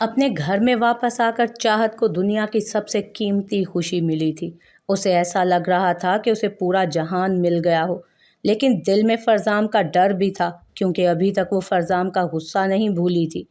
اپنے گھر میں واپس آ کر چاہت کو دنیا کی سب سے قیمتی خوشی ملی تھی۔ اسے ایسا لگ رہا تھا کہ اسے پورا جہان مل گیا ہو، لیکن دل میں فرزام کا ڈر بھی تھا، کیونکہ ابھی تک وہ فرزام کا غصہ نہیں بھولی تھی۔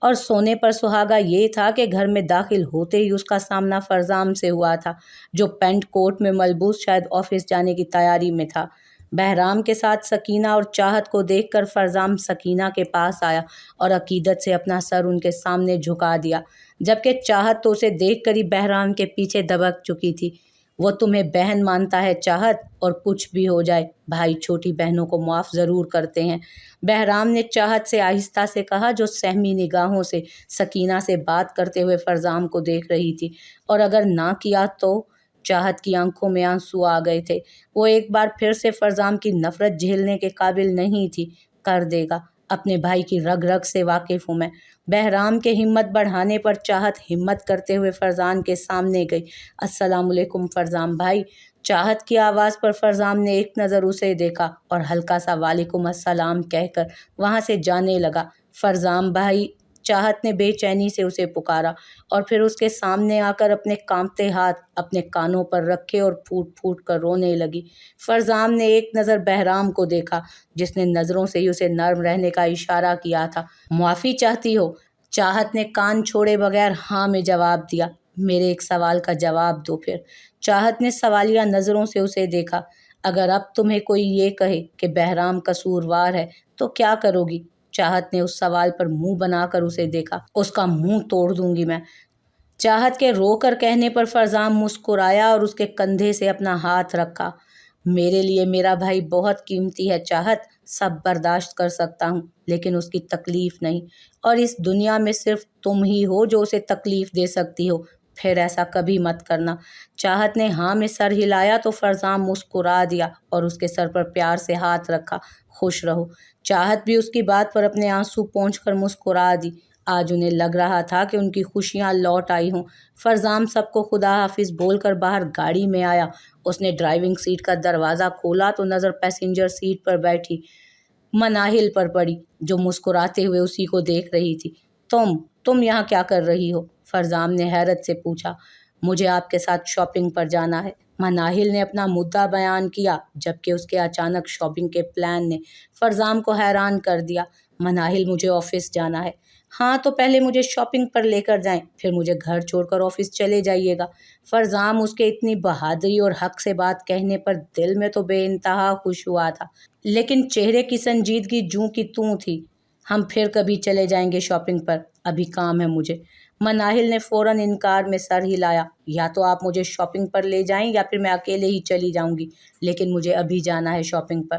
اور سونے پر سہاگا یہ تھا کہ گھر میں داخل ہوتے ہی اس کا سامنا فرزام سے ہوا تھا، جو پینٹ کوٹ میں ملبوس شاید آفس جانے کی تیاری میں تھا۔ بہرام کے ساتھ سکینہ اور چاہت کو دیکھ کر فرزام سکینہ کے پاس آیا اور عقیدت سے اپنا سر ان کے سامنے جھکا دیا، جبکہ چاہت تو اسے دیکھ کر ہی بہرام کے پیچھے دبک چکی تھی۔ وہ تمہیں بہن مانتا ہے چاہت، اور کچھ بھی ہو جائے بھائی چھوٹی بہنوں کو معاف ضرور کرتے ہیں، بہرام نے چاہت سے آہستہ سے کہا، جو سہمی نگاہوں سے سکینہ سے بات کرتے ہوئے فرزام کو دیکھ رہی تھی۔ اور اگر نہ کیا تو؟ چاہت کی آنکھوں میں آنسو آ گئے تھے۔ وہ ایک بار پھر سے فرزام کی نفرت جھیلنے کے قابل نہیں تھی۔ کر دے گا، اپنے بھائی کی رگ رگ سے واقف ہوں میں۔ بہرام کے ہمت بڑھانے پر چاہت ہمت کرتے ہوئے فرزام کے سامنے گئی۔ السلام علیکم فرزام بھائی۔ چاہت کی آواز پر فرزام نے ایک نظر اسے دیکھا اور ہلکا سا وعلیکم السلام کہہ کر وہاں سے جانے لگا۔ فرزام بھائی، چاہت نے بے چینی سے اسے پکارا اور پھر اس کے سامنے آ کر اپنے کانپتے ہاتھ اپنے کانوں پر رکھے اور پھوٹ پھوٹ کر رونے لگی۔ فرزام نے ایک نظر بہرام کو دیکھا، جس نے نظروں سے ہی اسے نرم رہنے کا اشارہ کیا تھا۔ معافی چاہتی ہو؟ چاہت نے کان چھوڑے بغیر ہاں میں جواب دیا۔ میرے ایک سوال کا جواب دو پھر۔ چاہت نے سوالیہ نظروں سے اسے دیکھا۔ اگر اب تمہیں کوئی یہ کہے کہ بہرام قصوروار ہے تو کیا کرو گی؟ چاہت نے اس سوال پر منہ بنا کر اسے دیکھا۔ اس کا منہ توڑ دوں گی میں۔ چاہت کے رو کر کہنے پر فرزام مسکرایا اور اس کے کندھے سے اپنا ہاتھ رکھا۔ میرے لیے میرا بھائی بہت قیمتی ہے چاہت، سب برداشت کر سکتا ہوں، لیکن اس کی تکلیف نہیں، اور اس دنیا میں صرف تم ہی ہو جو اسے تکلیف دے سکتی ہو، پھر ایسا کبھی مت کرنا۔ چاہت نے ہاں میں سر ہلایا تو فرزام مسکرا دیا اور اس کے سر پر پیار سے ہاتھ رکھا۔ خوش رہو۔ چاہت بھی اس کی بات پر اپنے آنسو پونچھ کر مسکرا دی۔ آج انہیں لگ رہا تھا کہ ان کی خوشیاں لوٹ آئی ہوں۔ فرزام سب کو خدا حافظ بول کر باہر گاڑی میں آیا۔ اس نے ڈرائیونگ سیٹ کا دروازہ کھولا تو نظر پیسنجر سیٹ پر بیٹھی مناہل پر پڑی، جو مسکراتے ہوئے اسی کو دیکھ رہی تھی۔ تم یہاں کیا کر رہی ہو؟ فرزام نے حیرت سے پوچھا۔ مجھے آپ کے ساتھ شاپنگ پر جانا ہے، مناہل نے اپنا مدعا بیان کیا، جبکہ اس کے اچانک شاپنگ کے پلان نے فرزام کو حیران کر دیا۔ مناہل، مجھے آفس جانا ہے۔ ہاں تو پہلے مجھے شاپنگ پر لے کر جائیں، پھر مجھے گھر چھوڑ کر آفس چلے جائیے گا۔ فرزام اس کے اتنی بہادری اور حق سے بات کہنے پر دل میں تو بے انتہا خوش ہوا تھا، لیکن چہرے کی سنجیدگی جوں کی توں تھی۔ ہم پھر کبھی چلے جائیں گے شاپنگ پر، ابھی کام ہے مجھے۔ مناہل نے فوراً انکار میں سر ہلایا۔ یا تو آپ مجھے شاپنگ پر لے جائیں یا پھر میں اکیلے ہی چلی جاؤں گی، لیکن مجھے ابھی جانا ہے شاپنگ پر۔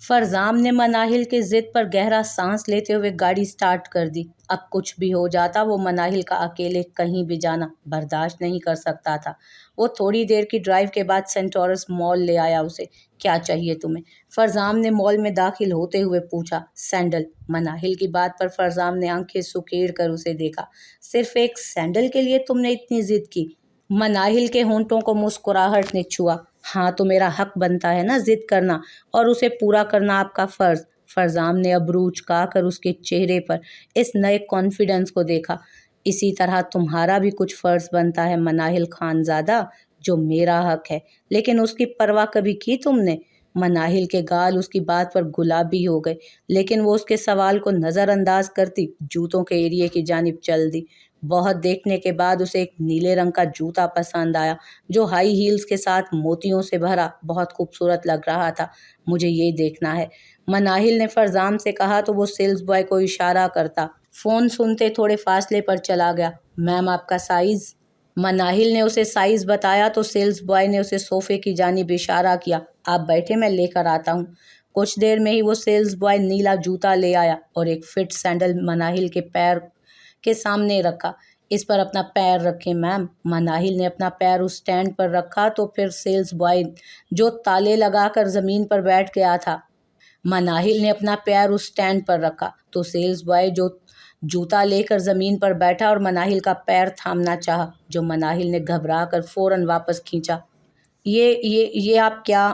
فرزام نے مناہل کے ضد پر گہرا سانس لیتے ہوئے گاڑی سٹارٹ کر دی۔ اب کچھ بھی ہو جاتا، وہ مناہل کا اکیلے کہیں بھی جانا برداشت نہیں کر سکتا تھا۔ وہ تھوڑی دیر کی ڈرائیو کے بعد سینٹورس مال لے آیا اسے۔ کیا چاہیے تمہیں؟ فرزام نے مال میں داخل ہوتے ہوئے پوچھا۔ سینڈل۔ مناہل کی بات پر فرزام نے آنکھیں سکیڑ کر اسے دیکھا۔ صرف ایک سینڈل کے لیے تم نے اتنی ضد کی؟ مناہل کے ہونٹوں کو مسکراہٹ نے چھوا۔ ہاں تو میرا حق بنتا ہے نا ضد کرنا، اور اسے پورا کرنا آپ کا فرض۔ فرزام نے ابرو چکا کر اس کے چہرے پر اس نئے کانفیڈنس کو دیکھا۔ اسی طرح تمہارا بھی کچھ فرض بنتا ہے مناہل خانزادہ، جو میرا حق ہے، لیکن اس کی پرواہ کبھی کی تم نے؟ مناہل کے گال اس کی بات پر گلابی ہو گئے، لیکن وہ اس کے سوال کو نظر انداز کرتی جوتوں کے ایریے کی جانب چل دی۔ بہت دیکھنے کے بعد اسے ایک نیلے رنگ کا جوتا پسند آیا، جو ہائی ہیلز کے ساتھ موتیوں سے بھرا بہت خوبصورت لگ رہا تھا۔ مجھے یہ دیکھنا ہے، مناہل نے فرزام سے کہا تو وہ سیلز بوائے کو اشارہ کرتا فون سنتے تھوڑے فاصلے پر چلا گیا۔ میم آپ کا سائز؟ مناہل نے اسے سائز بتایا تو سیلز بوائے نے اسے صوفے کی جانب اشارہ کیا۔ آپ بیٹھے، میں لے کر آتا ہوں۔ کچھ دیر میں ہی وہ سیلز بوائے نیلا جوتا لے آیا اور ایک فٹ سینڈل مناہل کے پیر کے سامنے رکھا۔ اس پر اپنا پیر رکھیں میم۔ مناہل نے اپنا پیر اس سٹینڈ پر رکھا تو پھر سیلز بوائے، جو تالے لگا کر زمین پر بیٹھ گیا تھا، مناہل نے اپنا پیر اس سٹینڈ پر رکھا تو سیلز بوائے جو جوتا لے کر زمین پر بیٹھا اور مناہل کا پیر تھامنا چاہا، جو مناہل نے گھبرا کر فوراً واپس کھینچا۔ یہ آپ کیا؟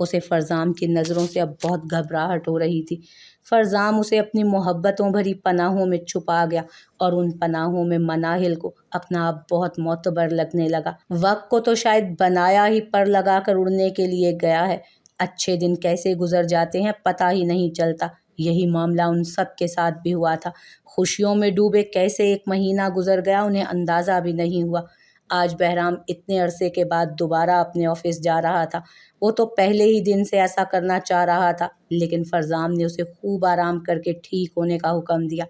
اسے فرزام کی نظروں سے اب بہت گھبراہٹ ہو رہی تھی۔ فرزام اسے اپنی محبتوں بھری پناہوں میں چھپا گیا اور ان پناہوں میں مناہل کو اپنا آپ بہت معتبر لگنے لگا۔ وقت کو تو شاید بنایا ہی پر لگا کر اڑنے کے لیے گیا ہے۔ اچھے دن کیسے گزر جاتے ہیں پتہ ہی نہیں چلتا۔ یہی معاملہ ان سب کے ساتھ بھی ہوا تھا۔ خوشیوں میں ڈوبے کیسے ایک مہینہ گزر گیا انہیں اندازہ بھی نہیں ہوا۔ آج بہرام اتنے عرصے کے بعد دوبارہ اپنے آفس جا رہا تھا۔ وہ تو پہلے ہی دن سے ایسا کرنا چاہ رہا تھا، لیکن فرزام نے اسے خوب آرام کر کے ٹھیک ہونے کا حکم دیا۔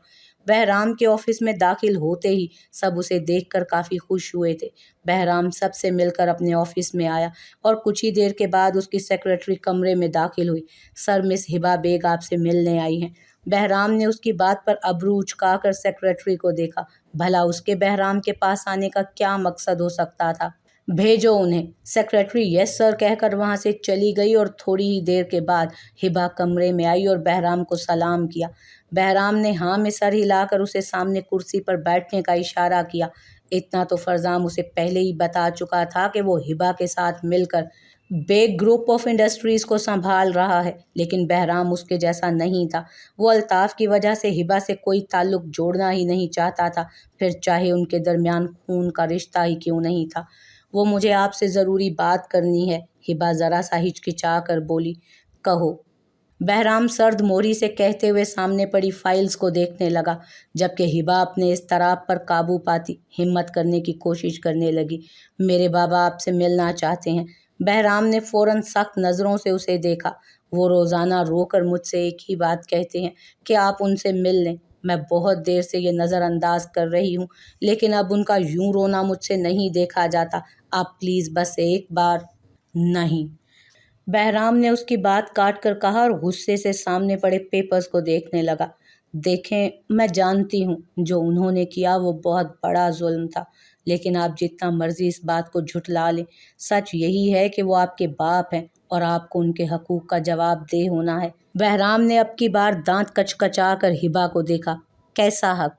بہرام کے آفس میں داخل ہوتے ہی سب اسے دیکھ کر کافی خوش ہوئے تھے۔ بہرام سب سے مل کر اپنے آفس میں آیا اور کچھ ہی دیر کے بعد اس کی سیکرٹری کمرے میں داخل ہوئی۔ سر مس ہبا بیگ آپ سے ملنے آئی ہیں۔ بہرام نے اس کی بات پر ابرو اچکا کر سیکرٹری کو دیکھا۔ بھلا اس کے بہرام کے پاس آنے کا کیا مقصد ہو سکتا تھا؟ بھیجو انہیں۔ سیکرٹری یس سر کہہ کر وہاں سے چلی گئی اور تھوڑی ہی دیر کے بعد ہبا کمرے میں آئی اور بہرام کو سلام کیا۔ بہرام نے ہاں میں سر ہلا کر اسے سامنے کرسی پر بیٹھنے کا اشارہ کیا۔ اتنا تو فرزام اسے پہلے ہی بتا چکا تھا کہ وہ ہبا کے ساتھ مل کر بیگ گروپ آف انڈسٹریز کو سنبھال رہا ہے، لیکن بہرام اس کے جیسا نہیں تھا۔ وہ الطاف کی وجہ سے ہبا سے کوئی تعلق جوڑنا ہی نہیں چاہتا تھا، پھر چاہے ان کے درمیان خون کا رشتہ ہی کیوں نہیں تھا۔ وہ مجھے آپ سے ضروری بات کرنی ہے، ہبا ذرا سا ہچکچا کر بولی۔ کہو۔ بہرام سرد موری سے کہتے ہوئے سامنے پڑی فائلز کو دیکھنے لگا، جبکہ ہبا اپنے اضطراب پر قابو پاتی ہمت کرنے کی کوشش کرنے لگی۔ میرے بابا آپ سے ملنا چاہتے ہیں۔ بہرام نے فوراً سخت نظروں سے اسے دیکھا۔ وہ روزانہ رو کر مجھ سے ایک ہی بات کہتے ہیں کہ آپ ان سے مل لیں۔ میں بہت دیر سے یہ نظر انداز کر رہی ہوں، لیکن اب ان کا یوں رونا مجھ سے نہیں دیکھا جاتا۔ آپ پلیز بس ایک بار۔ نہیں۔ بہرام نے اس کی بات کاٹ کر کہا اور غصے سے سامنے پڑے پیپرز کو دیکھنے لگا۔ دیکھیں، میں جانتی ہوں جو انہوں نے کیا وہ بہت بڑا ظلم تھا، لیکن آپ جتنا مرضی اس بات کو جھٹلا لیں، سچ یہی ہے کہ وہ آپ کے باپ ہیں اور آپ کو ان کے حقوق کا جواب دہ ہونا ہے۔ بہرام نے اب کی بار دانت کچکچا کر ہبا کو دیکھا۔ کیسا حق؟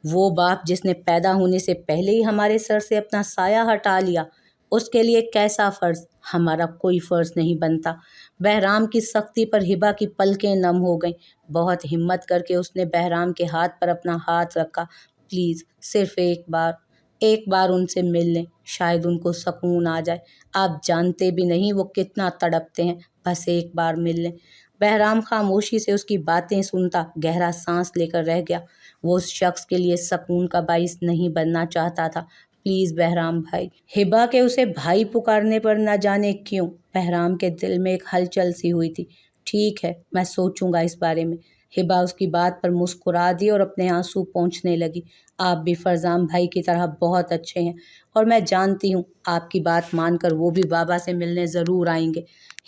وہ باپ جس نے پیدا ہونے سے پہلے ہی ہمارے سر سے اپنا سایہ ہٹا لیا، اس کے لیے کیسا فرض؟ ہمارا کوئی فرض نہیں بنتا۔ بہرام کی سختی پر ہبا کی پلکیں نم ہو گئیں۔ بہت ہمت کر کے اس نے بہرام کے ہاتھ پر اپنا ہاتھ رکھا۔ پلیز صرف ایک بار ان سے مل لیں، شاید ان کو سکون آ جائے۔ آپ جانتے بھی نہیں وہ کتنا تڑپتے ہیں، بس ایک بار مل لیں۔ بہرام خاموشی سے اس کی باتیں سنتا گہرا سانس لے کر رہ گیا۔ وہ اس شخص کے لیے سکون کا باعث نہیں بننا چاہتا تھا۔ پلیز بہرام بھائی۔ ہبا کے اسے بھائی پکارنے پر نہ جانے کیوں بہرام کے دل میں ایک ہلچل سی ہوئی تھی۔ ٹھیک ہے، میں سوچوں گا اس بارے میں۔ ہبا اس کی بات پر مسکرا دی اور اپنے آنسو پونچھنے لگی۔ آپ بھی فرزام بھائی کی طرح بہت اچھے ہیں اور میں جانتی ہوں آپ کی بات مان کر وہ بھی بابا سے ملنے ضرور آئیں گے۔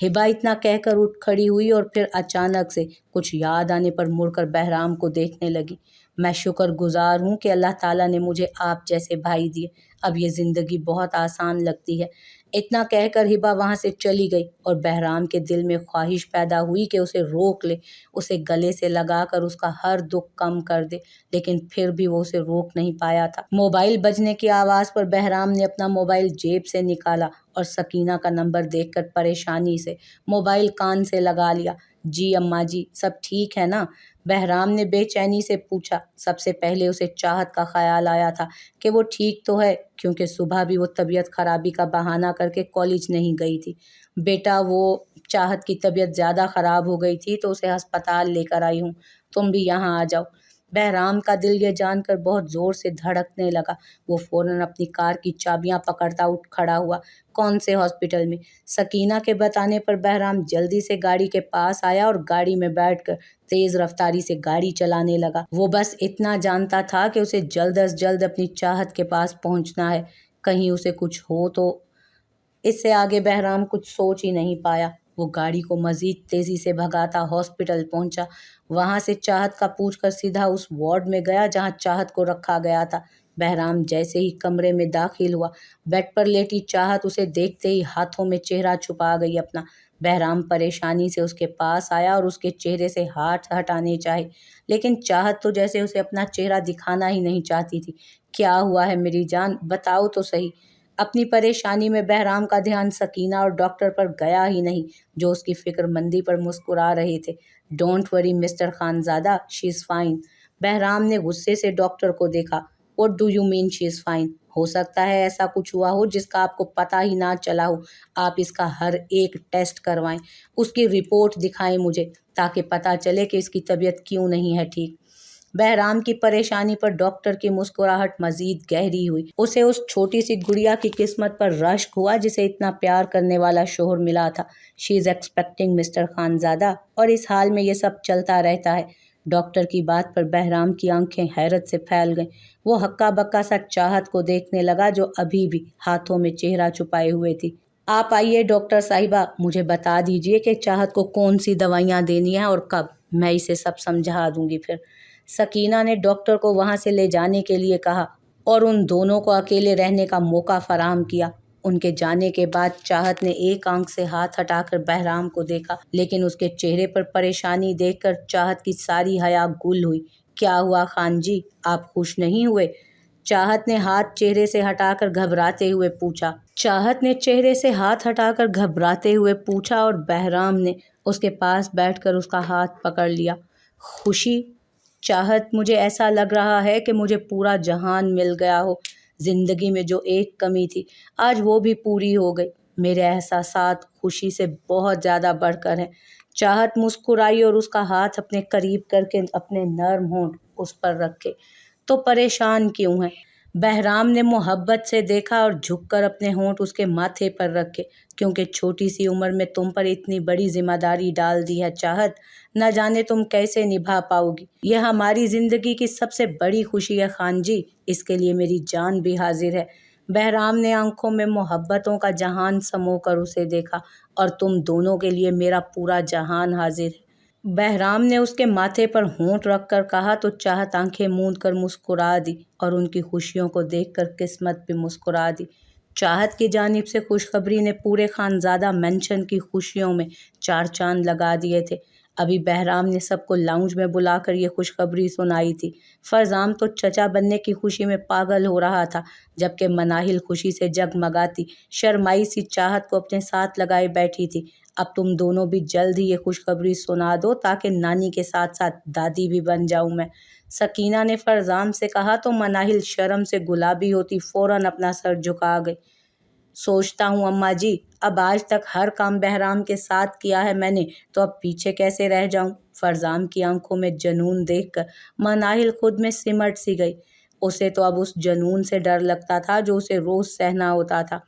ہبا اتنا کہہ کر اٹھ کھڑی ہوئی اور پھر اچانک سے کچھ یاد آنے پر مڑ کر بہرام کو دیکھنے لگی۔ میں شکر گزار ہوں کہ اللہ تعالیٰ نے مجھے آپ جیسے بھائی دیے، اب یہ زندگی بہت آسان لگتی ہے۔ اتنا کہہ کر ہبا وہاں سے چلی گئی اور بہرام کے دل میں خواہش پیدا ہوئی کہ اسے روک لے، اسے گلے سے لگا کر اس کا ہر دکھ کم کر دے، لیکن پھر بھی وہ اسے روک نہیں پایا تھا۔ موبائل بجنے کی آواز پر بہرام نے اپنا موبائل جیب سے نکالا اور سکینہ کا نمبر دیکھ کر پریشانی سے موبائل کان سے لگا لیا۔ جی اماں جی، سب ٹھیک ہے نا؟ بہرام نے بے چینی سے پوچھا۔ سب سے پہلے اسے چاہت کا خیال آیا تھا کہ وہ ٹھیک تو ہے، کیونکہ صبح بھی وہ طبیعت خرابی کا بہانہ کر کے کالج نہیں گئی تھی۔ بیٹا، وہ چاہت کی طبیعت زیادہ خراب ہو گئی تھی تو اسے ہسپتال لے کر آئی ہوں، تم بھی یہاں آ جاؤ۔ بہرام کا دل یہ جان کر بہت زور سے دھڑکنے لگا۔ وہ فوراً اپنی کار کی چابیاں پکڑتا اٹھ کھڑا ہوا۔ کون سے ہاسپٹل میں؟ سکینہ کے بتانے پر بہرام جلدی سے گاڑی کے پاس آیا اور گاڑی میں بیٹھ کر تیز رفتاری سے گاڑی چلانے لگا۔ وہ بس اتنا جانتا تھا کہ اسے جلد از جلد اپنی چاہت کے پاس پہنچنا ہے، کہیں اسے کچھ ہو تو۔ اس سے آگے بہرام کچھ سوچ ہی نہیں پایا۔ وہ گاڑی کو مزید تیزی سے بھگاتا ہاسپٹل پہنچا۔ وہاں سے چاہت کا پوچھ کر سیدھا اس وارڈ میں گیا جہاں چاہت کو رکھا گیا تھا۔ بہرام جیسے ہی کمرے میں داخل ہوا، بیڈ پر لیٹی چاہت اسے دیکھتے ہی ہاتھوں میں چہرہ چھپا گئی اپنا۔ بہرام پریشانی سے اس کے پاس آیا اور اس کے چہرے سے ہاتھ ہٹانے چاہے، لیکن چاہت تو جیسے اسے اپنا چہرہ دکھانا ہی نہیں چاہتی تھی۔ کیا ہوا ہے میری جان، بتاؤ تو صحیح۔ اپنی پریشانی میں بہرام کا دھیان سکینہ اور ڈاکٹر پر گیا ہی نہیں، جو اس کی فکر مندی پر مسکرا رہے تھے۔ Don't worry mister Khanzada, she is fine. Behram نے غصے سے ڈاکٹر کو دیکھا۔ What do you mean she is fine? ہو سکتا ہے ایسا کچھ ہوا ہو جس کا آپ کو پتہ ہی نہ چلا ہو۔ آپ اس کا ہر ایک ٹیسٹ کروائیں، اس کی رپورٹ دکھائیں مجھے، تاکہ پتہ چلے کہ اس کی طبیعت کیوں نہیں ہے ٹھیک۔ بہرام کی پریشانی پر ڈاکٹر کی مسکراہٹ مزید گہری ہوئی۔ اسے اس چھوٹی سی گڑیا کی قسمت پر رشک ہوا جسے اتنا پیار کرنے والا شوہر ملا تھا۔ شی از ایکسپیکٹنگ مسٹر خانزادہ، اور اس حال میں یہ سب چلتا رہتا ہے۔ ڈاکٹر کی بات پر بہرام کی آنکھیں حیرت سے پھیل گئیں۔ وہ ہکا بکا سا چاہت کو دیکھنے لگا جو ابھی بھی ہاتھوں میں چہرہ چھپائے ہوئے تھی۔ آپ آئیے ڈاکٹر صاحبہ، مجھے بتا دیجئے کہ چاہت کو کون سی دوائیاں دینی ہیں اور کب، میں اسے سب سمجھا دوں گی پھر۔ سکینہ نے ڈاکٹر کو وہاں سے لے جانے کے لیے کہا اور ان دونوں کو اکیلے رہنے کا موقع فراہم کیا۔ ان کے جانے کے بعد چاہت نے ایک آنکھ سے ہاتھ ہٹا کر بہرام کو دیکھا، لیکن اس کے چہرے پر پریشانی دیکھ کر چاہت کی ساری حیا گل ہوئی۔ کیا ہوا خان جی، آپ خوش نہیں ہوئے؟ چاہت نے ہاتھ چہرے سے ہٹا کر گھبراتے ہوئے پوچھا اور بہرام نے اس کے پاس بیٹھ کر اس کا ہاتھ پکڑ لیا۔ خوشی؟ چاہت، مجھے ایسا لگ رہا ہے کہ مجھے پورا جہان مل گیا ہو۔ زندگی میں جو ایک کمی تھی آج وہ بھی پوری ہو گئی۔ میرے احساسات خوشی سے بہت زیادہ بڑھ کر ہیں۔ چاہت مسکرائی اور اس کا ہاتھ اپنے قریب کر کے اپنے نرم ہونٹ اس پر رکھے۔ تو پریشان کیوں ہیں؟ بہرام نے محبت سے دیکھا اور جھک کر اپنے ہونٹ اس کے ماتھے پر رکھے۔ کیونکہ چھوٹی سی عمر میں تم پر اتنی بڑی ذمہ داری ڈال دی ہے چاہت، نہ جانے تم کیسے نبھا پاؤ گی۔ یہ ہماری زندگی کی سب سے بڑی خوشی ہے خان جی، اس کے لیے میری جان بھی حاضر ہے۔ بہرام نے آنکھوں میں محبتوں کا جہان سمو کر اسے دیکھا۔ اور تم دونوں کے لیے میرا پورا جہان حاضر ہے۔ بہرام نے اس کے ماتھے پر ہونٹ رکھ کر کہا تو چاہت آنکھیں موند کر مسکرا دی اور ان کی خوشیوں کو دیکھ کر قسمت بھی مسکرا دی۔ چاہت کی جانب سے خوشخبری نے پورے خانزادہ مینشن کی خوشیوں میں چار چاند لگا دیے تھے۔ ابھی بہرام نے سب کو لاؤنج میں بلا کر یہ خوشخبری سنائی تھی۔ فرزام تو چچا بننے کی خوشی میں پاگل ہو رہا تھا، جبکہ مناہل خوشی سے جگمگاتی شرمائی سی چاہت کو اپنے ساتھ لگائے بیٹھی تھی۔ اب تم دونوں بھی جلد ہی یہ خوشخبری سنا دو تاکہ نانی کے ساتھ ساتھ دادی بھی بن جاؤں میں، سکینہ نے فرزام سے کہا تو مناہل شرم سے گلابی ہوتی فوراً اپنا سر جھکا گئی۔ سوچتا ہوں اماں جی، اب آج تک ہر کام بہرام کے ساتھ کیا ہے میں نے، تو اب پیچھے کیسے رہ جاؤں؟ فرزام کی آنکھوں میں جنون دیکھ کر مناہل خود میں سمٹ سی گئی۔ اسے تو اب اس جنون سے ڈر لگتا تھا جو اسے روز سہنا ہوتا تھا۔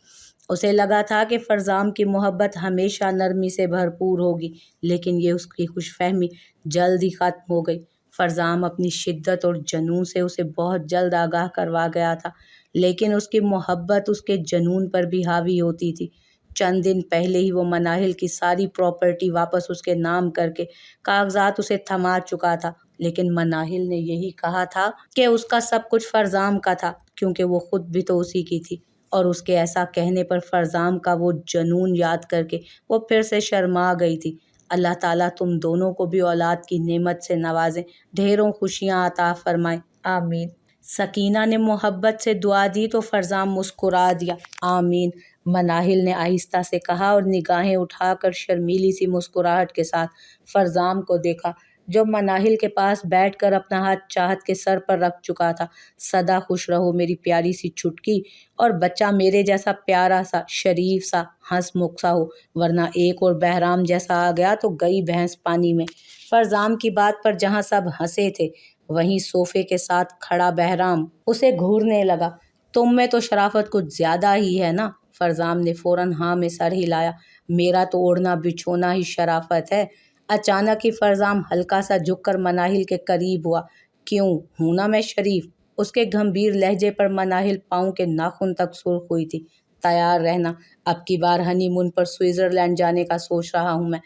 اسے لگا تھا کہ فرزام کی محبت ہمیشہ نرمی سے بھرپور ہوگی، لیکن یہ اس کی خوش فہمی جلد ہی ختم ہو گئی۔ فرزام اپنی شدت اور جنون سے اسے بہت جلد آگاہ کروا گیا تھا، لیکن اس کی محبت اس کے جنون پر بھی حاوی ہوتی تھی۔ چند دن پہلے ہی وہ مناہل کی ساری پراپرٹی واپس اس کے نام کر کے کاغذات اسے تھما چکا تھا، لیکن مناہل نے یہی کہا تھا کہ اس کا سب کچھ فرزام کا تھا، کیونکہ وہ خود بھی تو اسی کی تھی۔ اور اس کے ایسا کہنے پر فرزام کا وہ جنون یاد کر کے وہ پھر سے شرما گئی تھی۔ اللہ تعالیٰ تم دونوں کو بھی اولاد کی نعمت سے نوازیں، ڈھیروں خوشیاں عطا فرمائیں، آمین۔ سکینہ نے محبت سے دعا دی تو فرزام مسکرا دیا۔ آمین، مناہل نے آہستہ سے کہا اور نگاہیں اٹھا کر شرمیلی سی مسکراہٹ کے ساتھ فرزام کو دیکھا، جو مناہل کے پاس بیٹھ کر اپنا ہاتھ چاہت کے سر پر رکھ چکا تھا۔ سدا خوش رہو میری پیاری سی چھٹکی، اور بچہ میرے جیسا پیارا سا، شریف سا، ہنس مکھ سا ہو، ورنہ ایک اور بہرام جیسا آ گیا تو گئی بھینس پانی میں۔ فرزام کی بات پر جہاں سب ہنسے تھے، وہیں صوفے کے ساتھ کھڑا بہرام اسے گھورنے لگا۔ تم میں تو شرافت کچھ زیادہ ہی ہے نا؟ فرزام نے فوراً ہاں میں سر ہلایا۔ میرا تو اوڑھنا بچھونا ہی شرافت ہے۔ اچانک ہی فرزام ہلکا سا جھک کر مناہل کے قریب ہوا۔ کیوں ہوں نا میں شریف؟ اس کے گھمبیر لہجے پر مناہل پاؤں کے ناخن تک سرخ ہوئی تھی۔ تیار رہنا، اب کی بار ہنی مون پر سوئٹزرلینڈ جانے کا سوچ رہا ہوں میں۔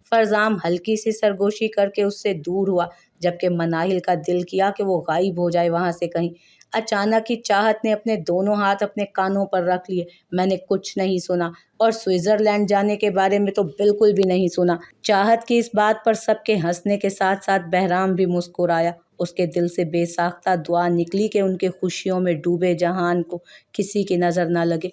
فرزام ہلکی سی سرگوشی کر کے اس سے دور ہوا، جبکہ مناہل کا دل کیا کہ وہ غائب ہو جائے وہاں سے کہیں۔ اچانک ہی چاہت نے اپنے دونوں ہاتھ اپنے کانوں پر رکھ لیے۔ میں نے کچھ نہیں سنا، اور سوئٹزرلینڈ جانے کے بارے میں تو بالکل بھی نہیں سنا۔ چاہت کی اس بات پر سب کے ہنسنے کے ساتھ ساتھ بہرام بھی مسکرایا۔ اس کے دل سے بے ساختہ دعا نکلی کہ ان کے خوشیوں میں ڈوبے جہان کو کسی کی نظر نہ لگے۔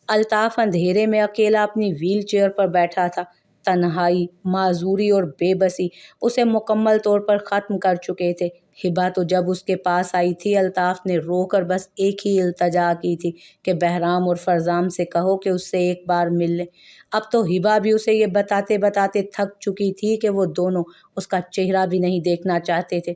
الطاف اندھیرے میں اکیلا اپنی ویل چیئر پر بیٹھا تھا۔ تنہائی، معذوری اور بے بسی اسے مکمل طور پر ختم کر چکے تھے۔ ہبا تو جب اس کے پاس آئی تھی، الطاف نے رو کر بس ایک ہی التجا کی تھی کہ بہرام اور فرزام سے کہو کہ اس سے ایک بار مل لیں۔ اب تو ہبا بھی اسے یہ بتاتے بتاتے تھک چکی تھی کہ وہ دونوں اس کا چہرہ بھی نہیں دیکھنا چاہتے تھے۔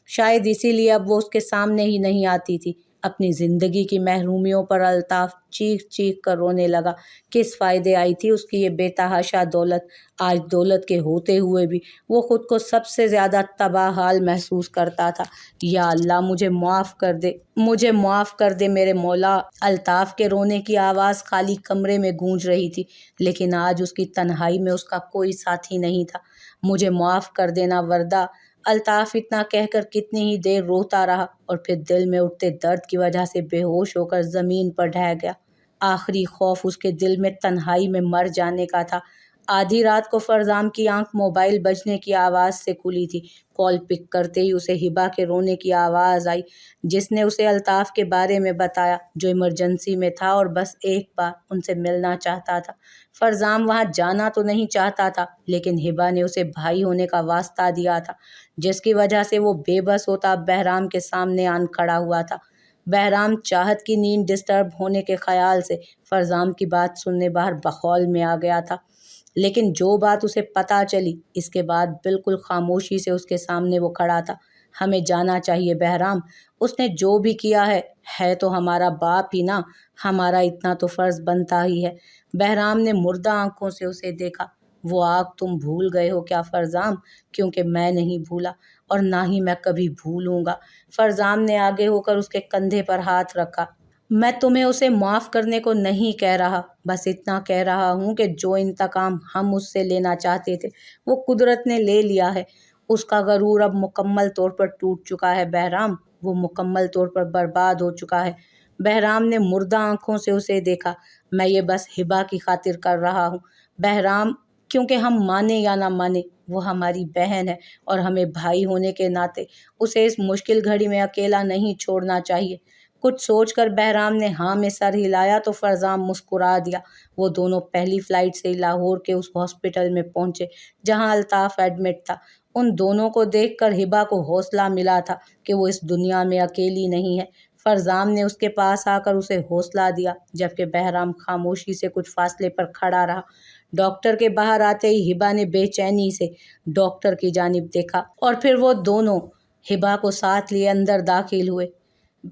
شاید اسی لیے اب وہ اس کے سامنے ہی نہیں آتی تھی۔ اپنی زندگی کی محرومیوں پر الطاف چیخ چیخ کر رونے لگا۔ کس فائدے آئی تھی اس کی یہ بے تحاشا دولت؟ آج دولت کے ہوتے ہوئے بھی وہ خود کو سب سے زیادہ تباہ حال محسوس کرتا تھا۔ یا اللہ، مجھے معاف کر دے میرے مولا۔ الطاف کے رونے کی آواز خالی کمرے میں گونج رہی تھی، لیکن آج اس کی تنہائی میں اس کا کوئی ساتھی نہیں تھا۔ مجھے معاف کر دینا وردہ۔ الطاف اتنا کہہ کر کتنی ہی دیر روتا رہا اور پھر دل میں اٹھتے درد کی وجہ سے بے ہوش ہو کر زمین پر ڈھہ گیا۔ آخری خوف اس کے دل میں تنہائی میں مر جانے کا تھا۔ آدھی رات کو فرزام کی آنکھ موبائل بجنے کی آواز سے کھلی تھی۔ کال پک کرتے ہی اسے ہبا کے رونے کی آواز آئی، جس نے اسے الطاف کے بارے میں بتایا، جو ایمرجنسی میں تھا اور بس ایک بار ان سے ملنا چاہتا تھا۔ فرزام وہاں جانا تو نہیں چاہتا تھا، لیکن ہبا نے اسے بھائی ہونے کا واسطہ دیا تھا، جس کی وجہ سے وہ بے بس ہوتا بہرام کے سامنے آن کھڑا ہوا تھا۔ بہرام چاہت کی نیند ڈسٹرب ہونے کے خیال سے فرزام کی بات سننے باہر بخول میں آ گیا تھا، لیکن جو بات اسے پتہ چلی، اس کے بعد بالکل خاموشی سے اس کے سامنے وہ کھڑا تھا۔ ہمیں جانا چاہیے بہرام، اس نے جو بھی کیا ہے تو ہمارا باپ ہی نا، ہمارا اتنا تو فرض بنتا ہی ہے۔ بہرام نے مردہ آنکھوں سے اسے دیکھا۔ وہ آگ تم بھول گئے ہو کیا فرزام؟ کیونکہ میں نہیں بھولا اور نہ ہی میں کبھی بھولوں گا۔ فرزام نے آگے ہو کر اس کے کندھے پر ہاتھ رکھا۔ میں تمہیں اسے معاف کرنے کو نہیں کہہ رہا، بس اتنا کہہ رہا ہوں کہ جو انتقام ہم اس سے لینا چاہتے تھے وہ قدرت نے لے لیا ہے۔ اس کا غرور اب مکمل طور پر ٹوٹ چکا ہے بہرام، وہ مکمل طور پر برباد ہو چکا ہے۔ بہرام نے مردہ آنکھوں سے اسے دیکھا۔ میں یہ بس ہبا کی خاطر کر رہا ہوں بہرام، کیونکہ ہم مانے یا نہ مانے وہ ہماری بہن ہے اور ہمیں بھائی ہونے کے ناطے اسے اس مشکل گھڑی میں اکیلا نہیں چھوڑنا چاہیے۔ کچھ سوچ کر بہرام نے ہاں میں سر ہلایا تو فرزام مسکرا دیا۔ وہ دونوں پہلی فلائٹ سے لاہور کے اس ہاسپٹل میں پہنچے جہاں الطاف ایڈمٹ تھا۔ ان دونوں کو دیکھ کر ہبا کو حوصلہ ملا تھا کہ وہ اس دنیا میں اکیلی نہیں ہے۔ فرزام نے اس کے پاس آ کر اسے حوصلہ دیا، جبکہ بہرام خاموشی سے کچھ فاصلے پر کھڑا رہا۔ ڈاکٹر کے باہر آتے ہی ہبا نے بے چینی سے ڈاکٹر کی جانب دیکھا اور پھر وہ دونوں ہبا کو ساتھ لیے اندر داخل ہوئے۔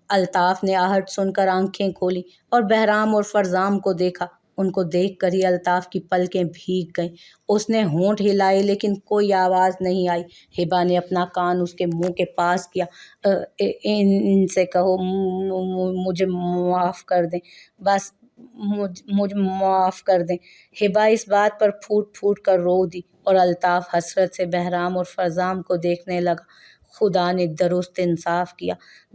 الطاف نے آہٹ سن کر آنکھیں کھولیں اور بہرام اور فرزام کو دیکھا۔ ان کو دیکھ کر ہی الطاف کی پلکیں بھیگ گئیں۔ اس نے ہونٹ ہلائے لیکن کوئی آواز نہیں آئی۔ ہبا نے اپنا کان اس کے منہ کے پاس کیا۔ ان سے کہو مجھے معاف کر دیں، بس مجھے معاف کر دیں۔ ہبا اس بات پر پھوٹ پھوٹ کر رو دی اور الطاف حسرت سے بہرام اور فرزام کو دیکھنے لگا۔ خدا نے درست انصاف کیا،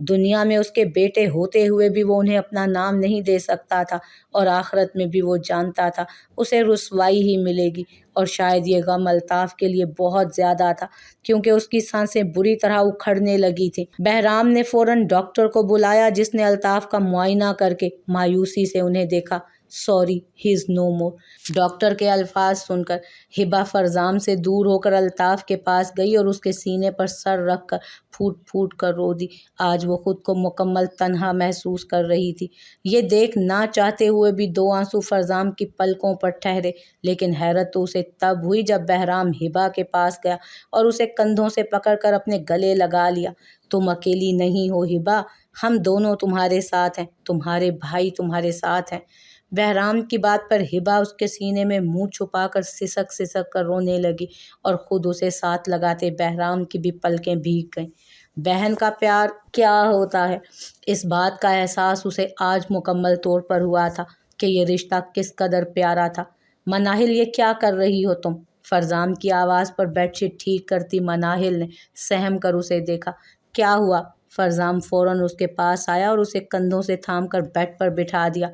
دنیا میں اس کے بیٹے ہوتے ہوئے بھی وہ انہیں اپنا نام نہیں دے سکتا تھا، اور آخرت میں بھی وہ جانتا تھا اسے رسوائی ہی ملے گی۔ اور شاید یہ غم الطاف کے لیے بہت زیادہ تھا، کیونکہ اس کی سانسیں بری طرح اکھڑنے لگی تھیں۔ بہرام نے فوراً ڈاکٹر کو بلایا، جس نے الطاف کا معائنہ کر کے مایوسی سے انہیں دیکھا۔ سوری، ہی از نو مور۔ ڈاکٹر کے الفاظ سن کر ہبا فرزام سے دور ہو کر الطاف کے پاس گئی اور اس کے سینے پر سر رکھ کر پھوٹ پھوٹ کر رو دی۔ آج وہ خود کو مکمل تنہا محسوس کر رہی تھی۔ یہ دیکھ نہ چاہتے ہوئے بھی دو آنسو فرزام کی پلکوں پر ٹھہرے، لیکن حیرت تو اسے تب ہوئی جب بہرام ہبا کے پاس گیا اور اسے کندھوں سے پکڑ کر اپنے گلے لگا لیا۔ تم اکیلی نہیں ہو ہبا، ہم دونوں تمہارے ساتھ ہیں، تمہارے بھائی تمہارے ساتھ ہیں۔ بہرام کی بات پر ہبا اس کے سینے میں منہ چھپا کر سسک سسک کر رونے لگی اور خود اسے ساتھ لگاتے بہرام کی بھی پلکیں بھیگ گئیں۔ بہن کا پیار کیا ہوتا ہے، اس بات کا احساس اسے آج مکمل طور پر ہوا تھا کہ یہ رشتہ کس قدر پیارا تھا۔ مناہل، یہ کیا کر رہی ہو تم؟ فرزام کی آواز پر بیڈ شیٹ ٹھیک کرتی مناہل نے سہم کر اسے دیکھا۔ کیا ہوا؟ فرزام فوراً اس کے پاس آیا اور اسے کندھوں سے تھام کر بیڈ پر بٹھا دیا۔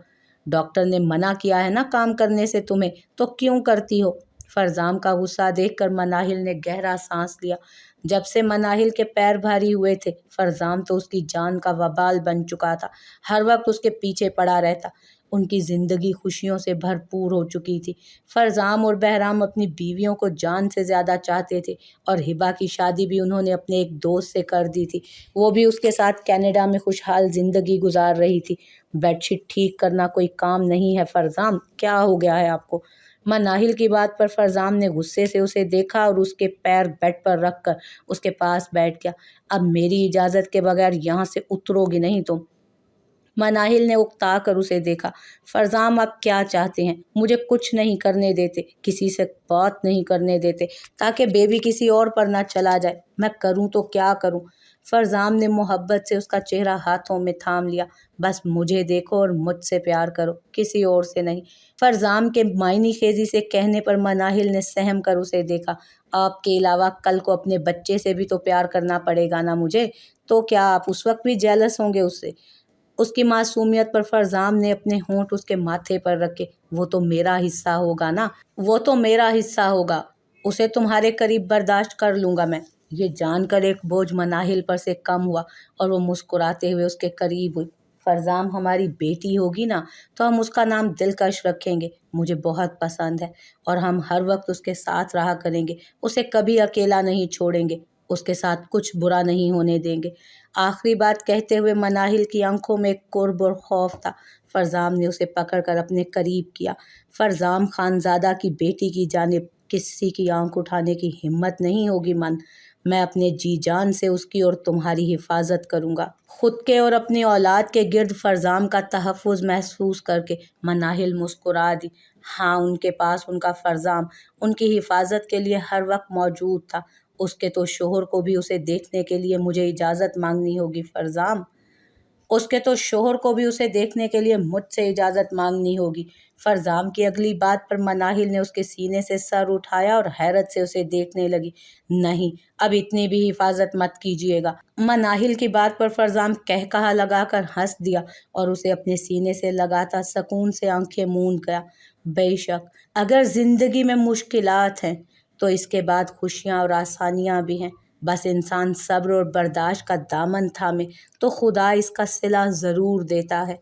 ڈاکٹر نے منع کیا ہے نا کام کرنے سے تمہیں، تو کیوں کرتی ہو؟ فرزام کا غصہ دیکھ کر مناہل نے گہرا سانس لیا۔ جب سے مناہل کے پیر بھاری ہوئے تھے، فرزام تو اس کی جان کا وبال بن چکا تھا، ہر وقت اس کے پیچھے پڑا رہتا۔ ان کی زندگی خوشیوں سے بھرپور ہو چکی تھی۔ فرزام اور بہرام اپنی بیویوں کو جان سے زیادہ چاہتے تھے، اور ہبا کی شادی بھی انہوں نے اپنے ایک دوست سے کر دی تھی۔ وہ بھی اس کے ساتھ کینیڈا میں خوشحال زندگی گزار رہی تھی۔ بیڈ شیٹ ٹھیک کرنا کوئی کام نہیں ہے فرزام، کیا ہو گیا ہے آپ کو؟ مناہل کی بات پر فرزام نے غصے سے اسے دیکھا اور اس کے پیر بیڈ پر رکھ کر اس کے پاس بیٹھ گیا۔ اب میری اجازت کے بغیر یہاں سے اترو گی نہیں تم؟ مناہل نے اکتا کر اسے دیکھا۔ فرزام آپ کیا چاہتے ہیں؟ مجھے کچھ نہیں کرنے دیتے، کسی سے بات نہیں کرنے دیتے، تاکہ بیبی کسی اور پر نہ چلا جائے۔ میں کروں تو کیا کروں؟ فرزام نے محبت سے اس کا چہرہ ہاتھوں میں تھام لیا۔ بس مجھے دیکھو اور مجھ سے پیار کرو، کسی اور سے نہیں۔ فرزام کے معنی خیزی سے کہنے پر مناہل نے سہم کر اسے دیکھا۔ آپ کے علاوہ کل کو اپنے بچے سے بھی تو پیار کرنا پڑے گا نا مجھے، تو کیا آپ اس وقت بھی جیلس ہوں گے اس سے؟ اس کی معصومیت پر فرزام نے اپنے ہونٹ اس کے ماتھے پر رکھے۔ وہ تو میرا حصہ ہوگا نا، وہ تو میرا حصہ ہوگا، اسے تمہارے قریب برداشت کر لوں گا میں۔ یہ جان کر ایک بوجھ مناہل پر سے کم ہوا اور وہ مسکراتے ہوئے اس کے قریب ہوئی۔ فرزام ہماری بیٹی ہوگی نا تو ہم اس کا نام دلکش رکھیں گے، مجھے بہت پسند ہے، اور ہم ہر وقت اس کے ساتھ رہا کریں گے، اسے کبھی اکیلا نہیں چھوڑیں گے، اس کے ساتھ کچھ برا نہیں ہونے دیں گے۔ آخری بات کہتے ہوئے مناہل کی آنکھوں میں ایک قرب اور خوف تھا۔ فرزام نے اسے پکڑ کر اپنے قریب کیا۔ فرزام خانزادہ کی بیٹی کی جانب کسی کی آنکھ اٹھانے کی ہمت نہیں ہوگی میں اپنے جی جان سے اس کی اور تمہاری حفاظت کروں گا۔ خود کے اور اپنی اولاد کے گرد فرزام کا تحفظ محسوس کر کے مناہل مسکرا دی۔ ہاں، ان کے پاس ان کا فرزام ان کی حفاظت کے لیے ہر وقت موجود تھا۔ اس کے تو شوہر کو بھی اسے دیکھنے کے لیے مجھے اجازت مانگنی ہوگی فرزام، اس کے تو شوہر کو بھی اسے دیکھنے کے لیے مجھ سے اجازت مانگنی ہوگی۔ فرزام کی اگلی بات پر مناہل نے اس کے سینے سے سر اٹھایا اور حیرت سے اسے دیکھنے لگی۔ نہیں، اب اتنی بھی حفاظت مت کیجیے گا۔ مناہل کی بات پر فرزام کہا لگا کر ہنس دیا اور اسے اپنے سینے سے لگاتا سکون سے آنکھیں موند گیا۔ بے شک اگر زندگی میں مشکلات ہیں تو اس کے بعد خوشیاں اور آسانیاں بھی ہیں، بس انسان صبر اور برداشت کا دامن تھامے تو خدا اس کا صلہ ضرور دیتا ہے۔